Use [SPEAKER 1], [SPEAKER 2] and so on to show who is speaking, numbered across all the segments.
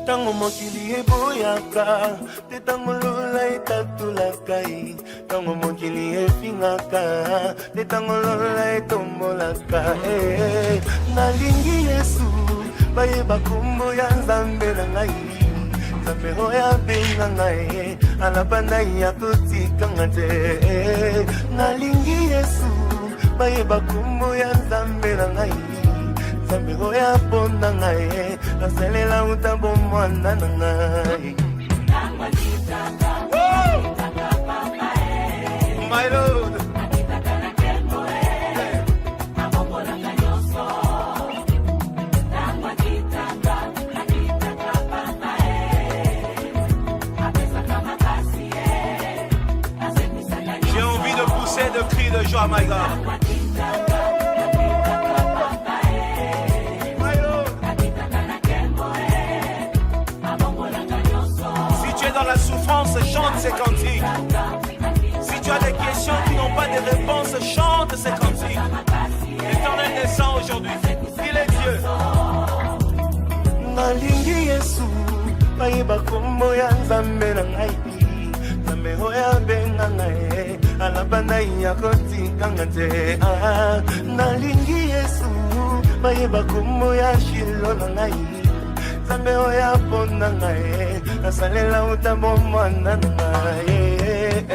[SPEAKER 1] Tango mokili eboyaka, te tango lola etatulakai. Tango mokili efingaka, te tango lola etombolaka. Nalingi Yesu, bayeba kombo ya Nzambe na ngai. Nzambe oya benga ngai, alabanda ya kotikanga te. Nalingi Yesu, bayeba kombo ya Nzambe na ngai. Nzambe oya ponda ngai, nasalela utambo mwana na ngai. My Lord. J'ai envie de pousser de cris de joie, my God. Dans la souffrance, chante ces cantiques. Si tu as des questions qui n'ont pas de réponse, chante ces cantiques. L'Éternel descend aujourd'hui. Il est Dieu. Nalingi Yesu, bayeba kombo ya Nzambe na ngai. Nzambe oya benga ngai, alabanda ya kotikanga te. Nalingi Yesu, bayeba kombo ya Shilo na ngai. Nzambe oya ponda ngai, nasalela utambo mwana na ngai.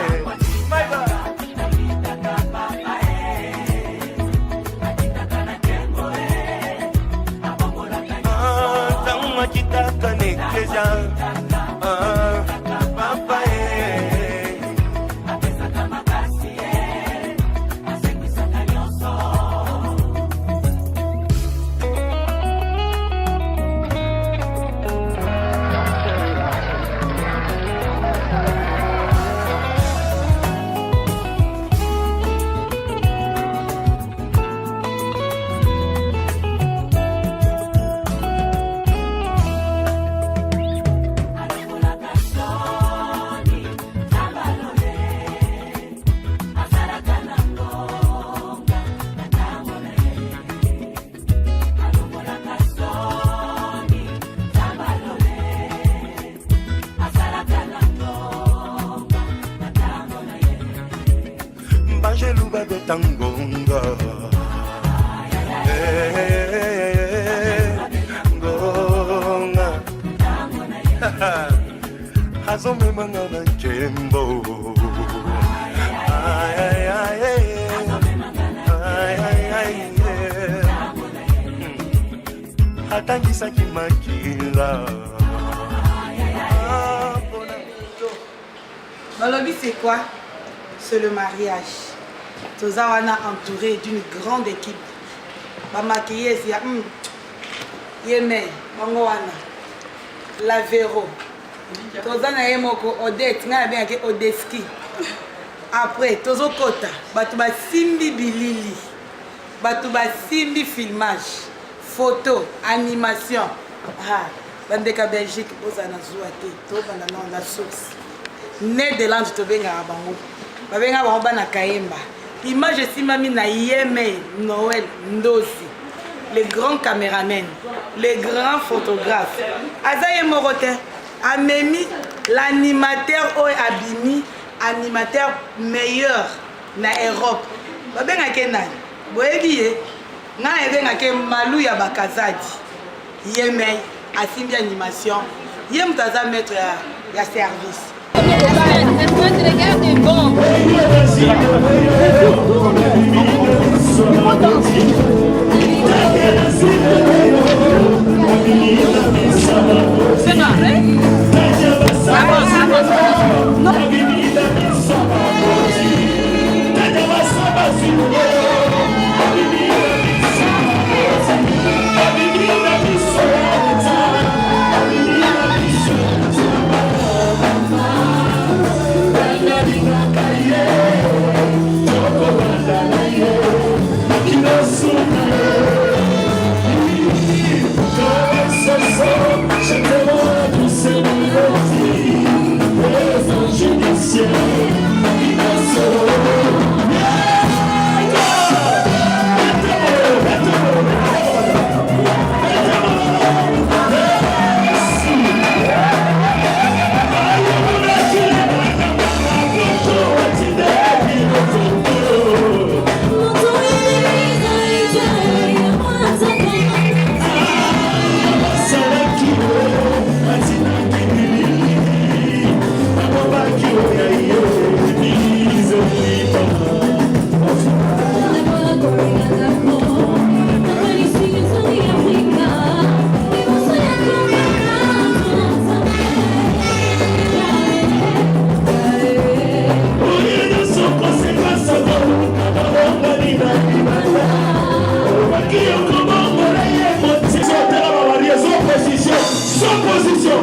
[SPEAKER 1] Tango makitaka nekeja, papa Banjeluba de tangonga, gonga, hazome mangana jembo, ay ay ay, hatangisa kimakila.
[SPEAKER 2] Balobi c'est quoi? C'est le mariage. Tozawana entouré d'une grande équipe. Ba maquilleuse ya Yeme, Bangoana, la Véro. Tozana yemoko Odette, na bien ke Odeski. Après tozo kota, batu ba simbi bilili. Batu ba simbi filmage, photo, animation. Bandeka Belgique bozana zuate, to bana na source. Nederland to benga bango. Ba benga bango bana Kayemba. Image simami na Yeme Noël Ndosi, les grands caméramens, les grands photographes. Azaye Morote, Amemi, l'animateur Abimi, animateur meilleur na Europe. Babenga Kenan, Boegiye, na ebenga ke Malou ya Bakazadi. Yeme, asimbi animation, Yem taza maître ya service.
[SPEAKER 3] Votre regard est bon. C'est vrai?
[SPEAKER 4] Je te vois,
[SPEAKER 1] Sans position.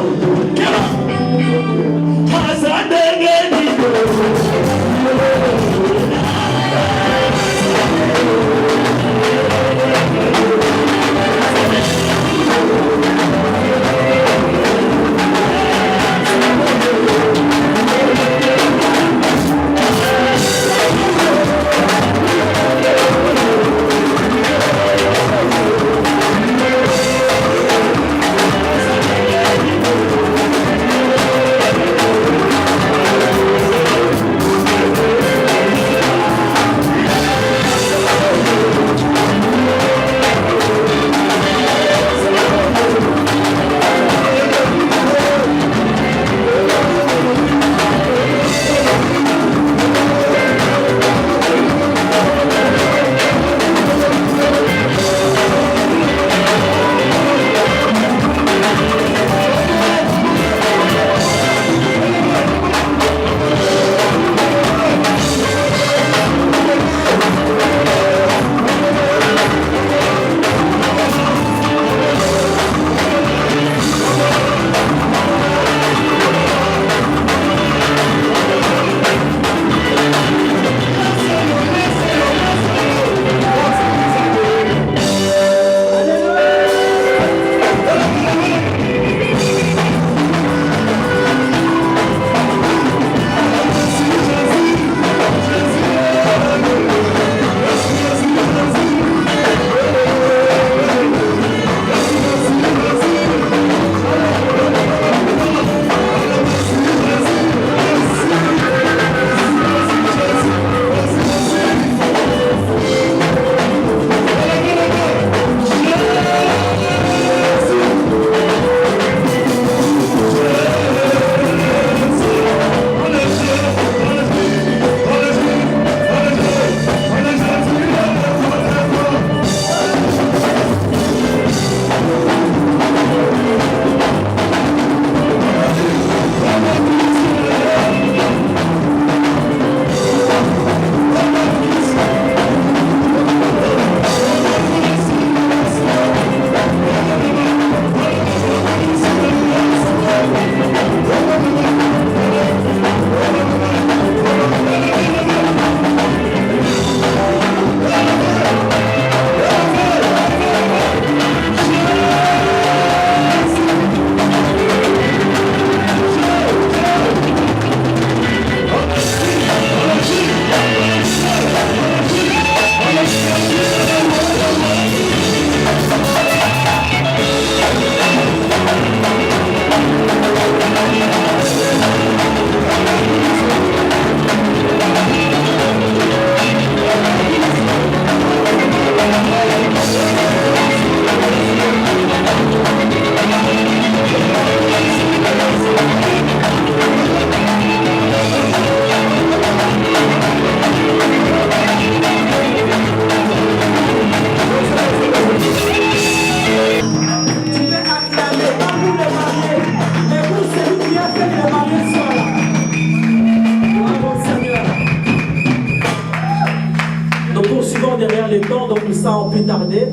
[SPEAKER 4] Derrière les temps, donc sans plus tarder,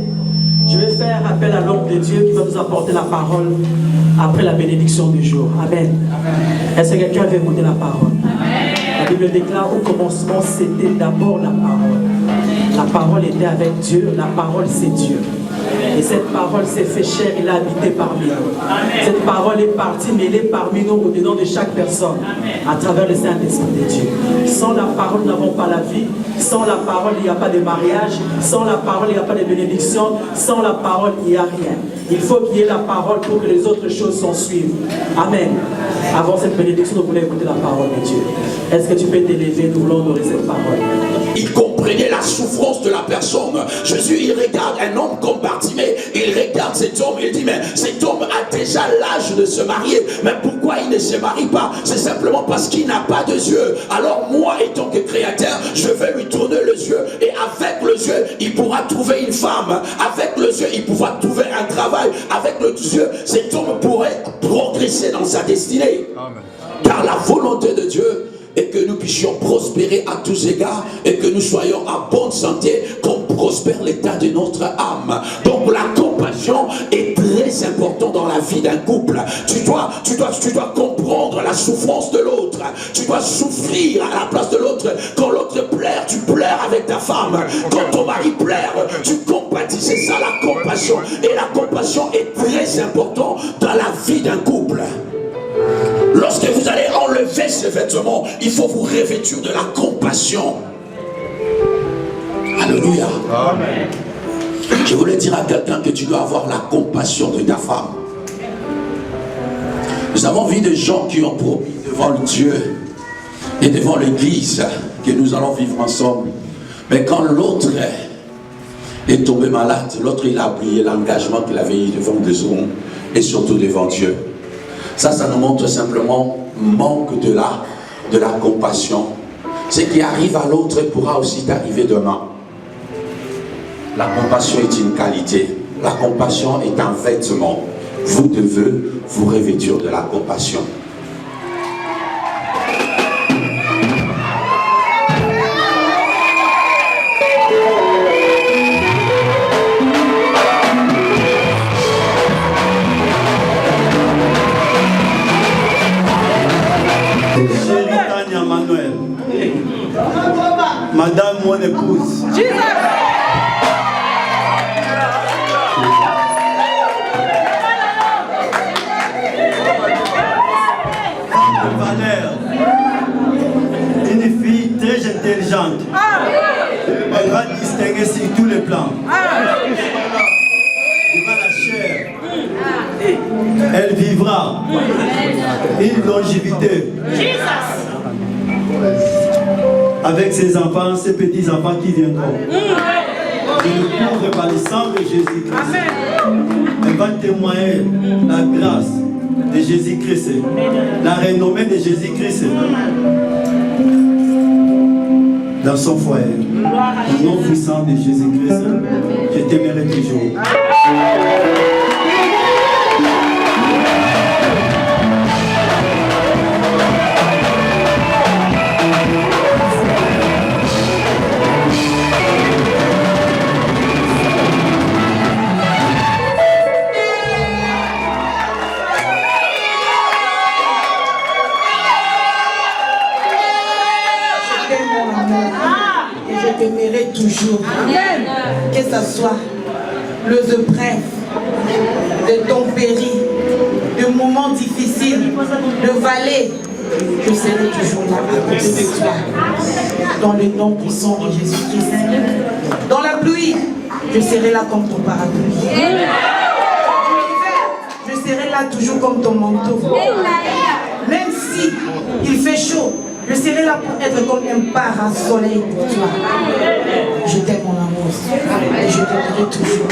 [SPEAKER 4] je vais faire appel à l'homme de Dieu qui va nous apporter la parole après la bénédiction du jour. Amen. Est-ce que quelqu'un veut écouter la parole? Amen. La Bible déclare au commencement, c'était d'abord la parole. La parole était avec Dieu, la parole c'est Dieu. Et cette parole s'est fait chair, il a habité parmi nous. Amen. Cette parole est partie, mais elle est parmi nous au-dedans de chaque personne. Amen. À travers le Saint-Esprit de Dieu. Sans la parole, nous n'avons pas la vie. Sans la parole, il n'y a pas de mariage. Sans la parole, il n'y a pas de bénédiction. Sans la parole, il n'y a rien. Il faut qu'il y ait la parole pour que les autres choses s'en suivent. Amen. Avant cette bénédiction, nous voulons écouter la parole de Dieu. Est-ce que tu peux t'élever? Nous voulons honorer cette parole.
[SPEAKER 5] Il comprenait la souffrance de la personne. Jésus, il regarde un homme comme Bartimée. Il regarde cet homme, il dit, mais cet homme a déjà l'âge de se marier. Mais pourquoi il ne se marie pas? C'est simplement parce qu'il n'a pas de yeux. Alors moi, étant que créateur, je vais lui tourner les yeux. Et avec les yeux, il pourra trouver une femme. Avec les yeux, il pourra trouver un travail. Avec les yeux, cet homme pourrait progresser dans sa destinée. Amen. Car la volonté de Dieu et que nous puissions prospérer à tous égards et que nous soyons en bonne santé comme prospère l'état de notre âme. Donc la compassion est très très important dans la vie d'un couple. Tu dois comprendre la souffrance de l'autre. Tu dois souffrir à la place de l'autre. Quand l'autre pleure, tu pleures avec ta femme. Quand ton mari pleure, tu compatis. C'est ça la compassion. Et la compassion est très importante dans la vie d'un couple. Lorsque vous allez enlever ces vêtements, il faut vous revêtir de la compassion. Alléluia. Amen. Je voulais dire à quelqu'un que tu dois avoir la compassion de ta femme. Nous avons vu des gens qui ont promis devant le Dieu et devant l'église que nous allons vivre ensemble. Mais quand l'autre est tombé malade, l'autre il a oublié l'engagement qu'il avait eu devant des hommes et surtout devant Dieu. Ça nous montre simplement manque de la compassion. Ce qui arrive à l'autre pourra aussi t'arriver demain. La compassion est une qualité. La compassion est un vêtement. Vous devez vous revêtir de la compassion.
[SPEAKER 6] Chérie Tania Manuel, Madame mon épouse, une fille très intelligente. Elle va distinguer sur tous les plans. Devant la chair, elle vivra une longévité. Avec ses enfants, ses petits-enfants qui viendront. Je le couvre par le sang de Jésus-Christ. Elle va témoigner la grâce de Jésus-Christ, la renommée de Jésus-Christ dans son foyer. Au nom puissant de Jésus-Christ, je t'aimerai toujours.
[SPEAKER 2] Je t'aimerai toujours. Que ce soit le épreuve de ton péri, de moments difficiles, de vallées, je serai toujours là à côté de toi. Dans le nom puissant de Jésus-Christ. Dans la pluie, je serai là comme ton parapluie. Je serai là toujours comme ton manteau. Même si il fait chaud, je serai là pour être comme un parasoleil pour toi. Je t'aime mon amour et je t'aimerai toujours.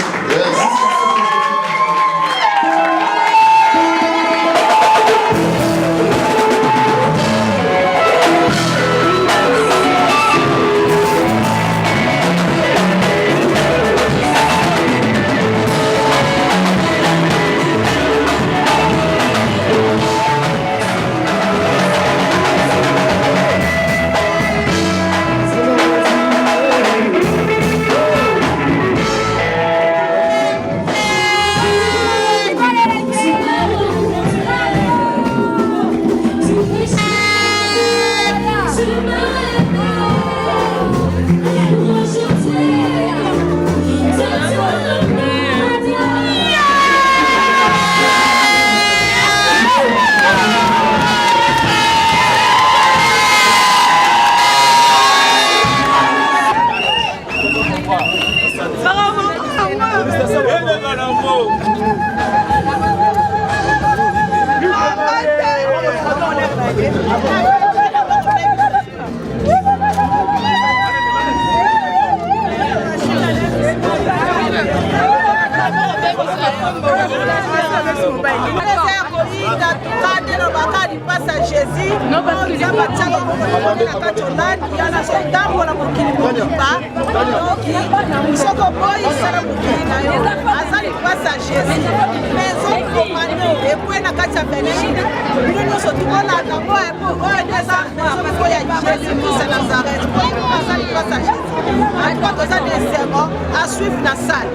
[SPEAKER 2] À suivre la salle.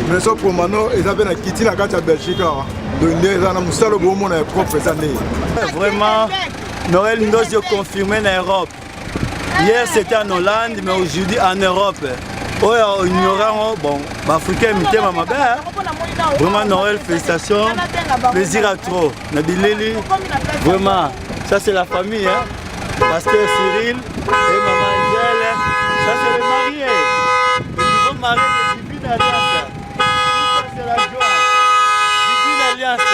[SPEAKER 7] Mais ça pour Mano, ils avaient quitté la carte à Belgique. Donc, ils ont mostré le bon monde à propres années.
[SPEAKER 6] Vraiment, Noël nous a confirmé en Europe. Hier c'était en Hollande, mais aujourd'hui en Europe. Oui, ignorant, bon, Africain, vraiment Noël, félicitations, plaisir à trop. Nabileli, vraiment, ça c'est la famille, hein. Pasteur Cyril et maman Angèle, ça c'est le marié. Le nouveau marié de Divine Alliance. Ça c'est la joie. Divine Alliance,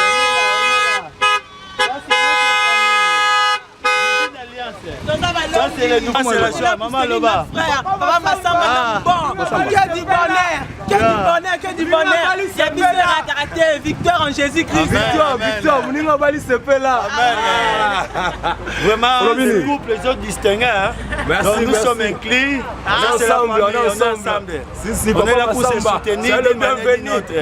[SPEAKER 6] ça c'est notre famille. Divine Alliance. Ça c'est le nouveau, c'est la joie. Maman Loba.
[SPEAKER 2] Papa Massamba, bon, que du bonheur, que du bonheur, que du bonheur. Il y a bizarre à caractère, victoire en Jésus-Christ.
[SPEAKER 7] Victoire, vous n'avez pas dit ce fait là.
[SPEAKER 6] Vraiment, le couple, les autres distingués. Donc nous sommes inclus. On est ensemble. On est là pour se soutenir d'une manière d'une autre.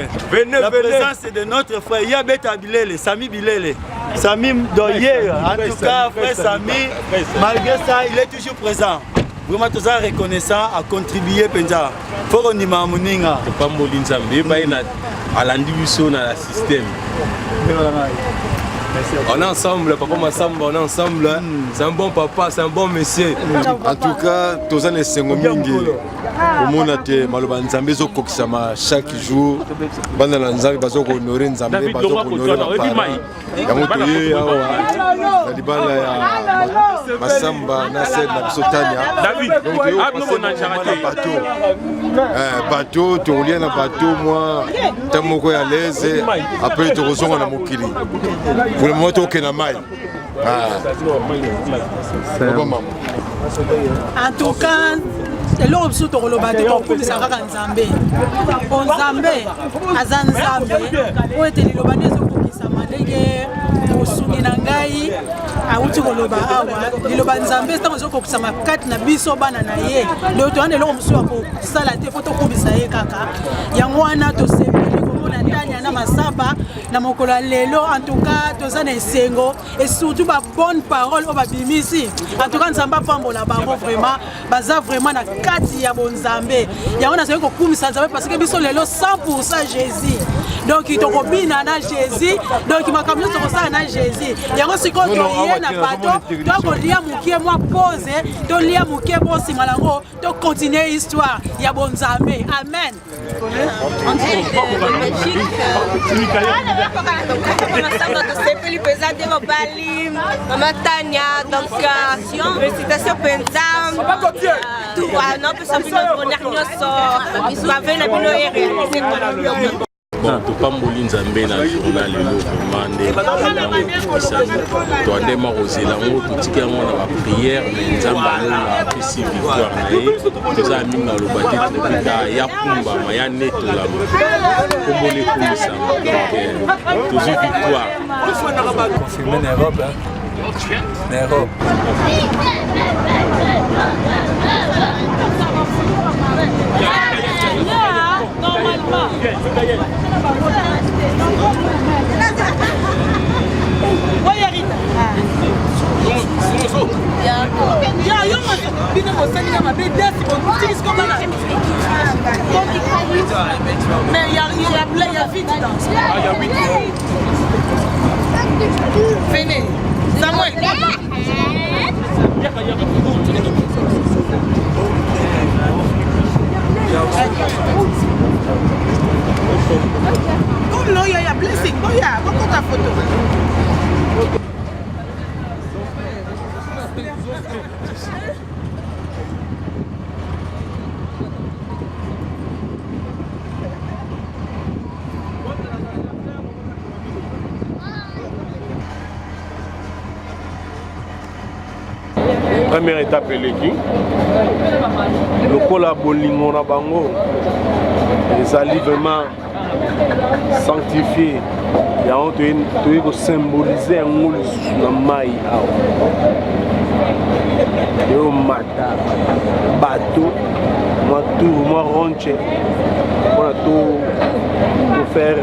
[SPEAKER 6] La présence c'est de notre frère Yabet Abilele, Sami Bilele. Sami Doyer, en tout cas, frère Sami, malgré ça, il est toujours présent. Vraiment, tout ça reconnaissant à contribuer. Penja. Faut qu'on y m'a moninga.
[SPEAKER 8] Pas molin samedi, pas une à l'individuation dans le système. On est ensemble, papa Massamba, on est ensemble. C'est un bon papa, c'est un bon monsieur.
[SPEAKER 7] En tout cas, tous les Sengomingi, au monde a Maloba Nzambe zo kokisama chaque jour. Banda Nzambe bazo honorer Nzambe, bazo honorer la parole. Yamoto ye awa, na libala ya Massamba na scène na Bisotania. Donc yo bateau. Bateau, tu reviens na bateau moi, tamoko ya l'aise. Après tu rejoins na mokili. Pour le moment, tu es en maille.
[SPEAKER 2] En tout cas, c'est l'homme sous ton lobate pour que ça va en Zambé. En Zambé, à Zambé, où était le lobané qui s'est malé, au Suninangai, à Utukoloba, le loban Zambé, c'est un jeu qui s'est malé, na biso banana ye. Le tour de l'homme sous ça la photo pour bisaye kaka. Yangwana to se Natania na Masaba na mokola lelo en tout cas toza na sengo et surtout ba bonne parole au babimisi en tout cas nzamba pambola bango vraiment baza vraiment na kati ya bonzambe ya ona seko kumisa nzambe parce que biso lelo 100% Jésus donc il toko bina na Jésus donc makamyo toko sa na Jésus yango siko to ye na bato to ko lia mukie moi pose to lia mukie bosi malango to continuer histoire ya bonzambe amen.
[SPEAKER 3] Maman Tania, donc récitation Penzam, non, parce que
[SPEAKER 8] bon, tu pas mourir Nzambe na journal le vraiment tu as démarré là on tout qui on a prière mais Nzamba na pesi victoire na tu as mis na le bâti ta ya kumba ma ya neto là comme les commissaires donc toujours victoire
[SPEAKER 9] confirmé en Europe en Europe
[SPEAKER 3] normalement.
[SPEAKER 2] Mais il y a vite venez, Samuel. Comme non, il y a blessing. Oh, il y a beaucoup de photos.
[SPEAKER 8] Première étape eleki lokola bolingo na bango ezali vraiment sanctifié. Tu es symboliser un mot dans maï. Yo mata bateau, moi tour, moi ronche. On a tout pour faire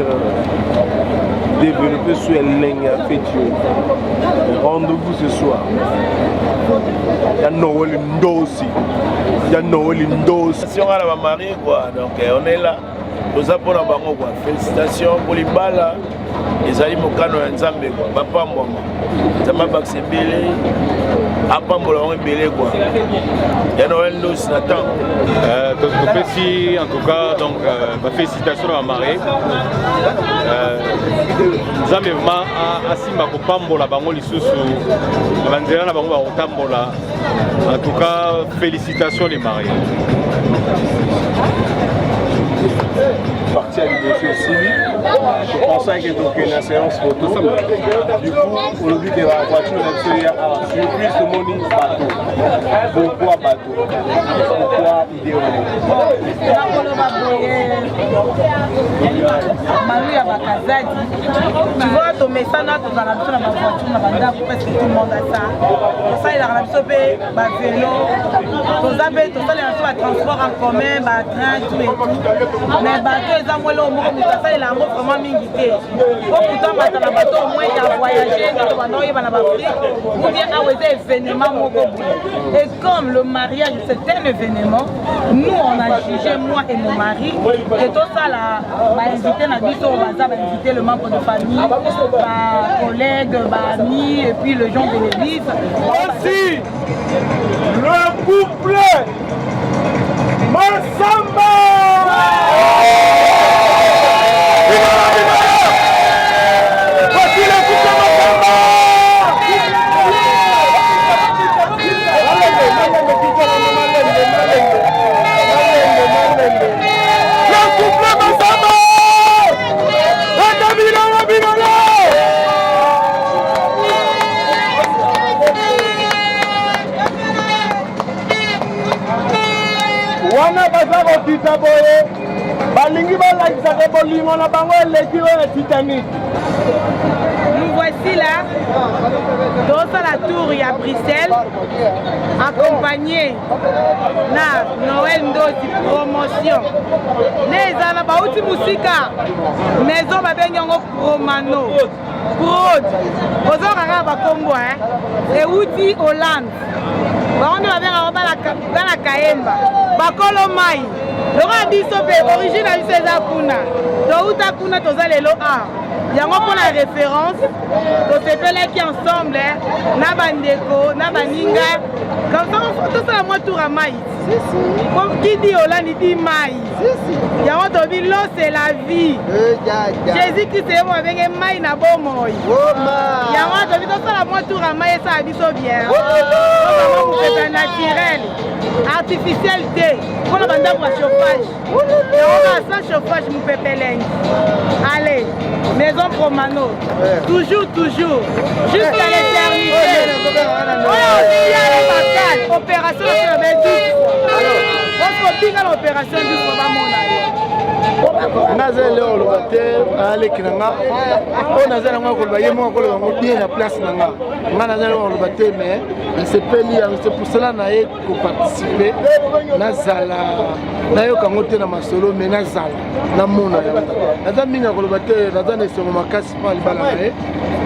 [SPEAKER 8] développer sur une ligne affectueuse. Rendez-vous ce soir. Il y a Noël Ndosi. Il y a Noël Ndosi.
[SPEAKER 10] Si on a la mariée, quoi, donc on est là. Nous avons la banque, quoi. Félicitations pour les balles. Les amis Mokano et Nzambe, quoi. Papa, moi. Ça m'a baxé belé. Après, on est belé, quoi. Il y a Noël Ndosi, Nathan.
[SPEAKER 7] En tout cas, donc, félicitations à la mariée. Nzambe vraiment asimba kopambola bango lisusu banzela na bango bakotambola. En tout cas, félicitations les mariés.
[SPEAKER 8] Partie à l'idée aussi. Je pense à une séance photo. Du coup, on a vu que la voiture est surprise de mon bateau. Pourquoi bateau? Pourquoi idéologie?
[SPEAKER 2] Tu vois, ton message, tu as la voiture, parce que tout le monde a ça. Ça, il a la vélo, tu as transport en commun, train, tout et tout. Mais bateau, ils ont ça, il a vraiment mingité. Pourtant, le bateau, au moins, il a voyagé, il va ou bien à événement. Et comme le mariage, c'est un événement, nous, on a jugé, moi et mon mari, que tout ça, va inviter inviter le membre de famille, collègues, amis, et puis le gens de l'église.
[SPEAKER 10] Aussi, le couple Massamba! Voici le couple Massamba! Le couple Massamba! wana baza kokita boye balingi balakisaka bolingo na bango eleki oyo Titanic.
[SPEAKER 2] Nous voici là, dans la tour à Bruxelles, accompagné na Noël Ndosi promotion. Les ana bauti musika, maison babengango Promano. Prod, ozokaka bakombo et outi Hollande. On va dans la Kaemba, Bakolo Mai, le radiso origine à César Puna, Douta Puna Tozalelo A. Il y a une référence, tous ces pélés qui ensemble, Nabandeko, Nabaninga, comme ça on fait tout ça à moi tour à Maïs. Qui dit Hollande, il dit Maïs. Il y a un tobi, l'eau c'est la vie. Jésus qui s'est moi avec un Maïs na bon moï. Il y a un tobi, tout ça à moi tour à Maïs, ça a dit ça bien. C'est naturel, artificiel D. Pour la bande pour chauffage. Et on a sans chauffage, mon pépéleng. Allez, maison Promano. Toujours, toujours. Jusqu'à l'éternité. On a opération sur la Belgique. On se l'opération du
[SPEAKER 10] naza leo lobate aleki nanga o naza nanga koloba ye mo koloba ngo bien na place nanga nga naza leo lobate mais sepeli c'est pour cela na ye ko participer nazala na yo kango te na masolo mais nazala na mona naza minga koloba te naza na songo makasi pa libala na ye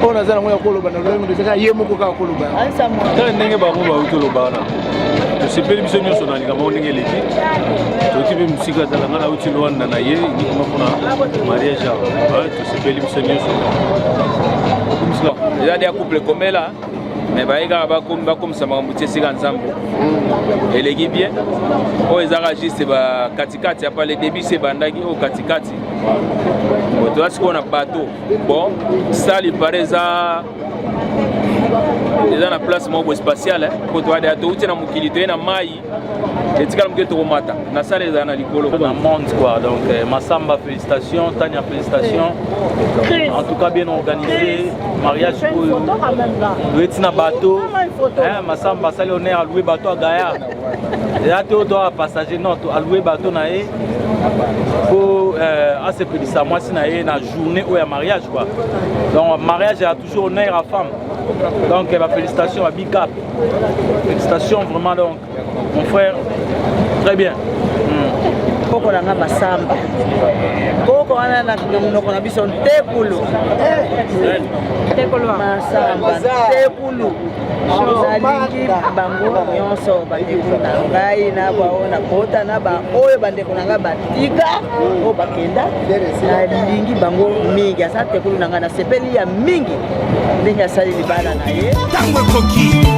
[SPEAKER 10] o naza nanga koloba na lelo de ye mo ko ka koloba ta ndenge ba mo ba utoloba na sepeli biso nyonso na linga mo ndenge leki to kibe musika tala ngala uti lwanda na ye ni kama kuna mariage to sepeli biso nyonso
[SPEAKER 11] déjà des couples comme là mais baïga comme ça m'a embouté 50 ans et les bien oh ils agissent c'est ba katikati après les débuts c'est bandagi au katikati bon toi ce qu'on a bateau bon ça il paraît ça déjà la place mobile spatiale pour toi de tout na mukilité na mai et tu calme que tu remata na ça les ana likolo
[SPEAKER 8] na monde quoi donc Massamba félicitations Tania félicitations en tout cas bien organisé mariage pour le na bateau Massamba ça l'honneur à louer bateau à Gaïa
[SPEAKER 9] eza te oyo toa passager non alloué bateau na ye po asepelisa mwasi na ye na journée oyo ya mariage quoi. Donc mariage a toujours honneur à femme. Donc félicitations à Big Up. Félicitations vraiment donc mon frère. Très bien.
[SPEAKER 12] Koko nanga masamba. Koko wana na monoko na biso tekulu. Tekulu masamba. Tekulu. Nalingi bango nyonso bandeko na ngai na baona kota na ba oyo bandeko na ngai batika o bakenda nalingi bango mingi asa tekulu nanga na sepeli ya mingi ndenge asali libala na ye.
[SPEAKER 1] Tango koki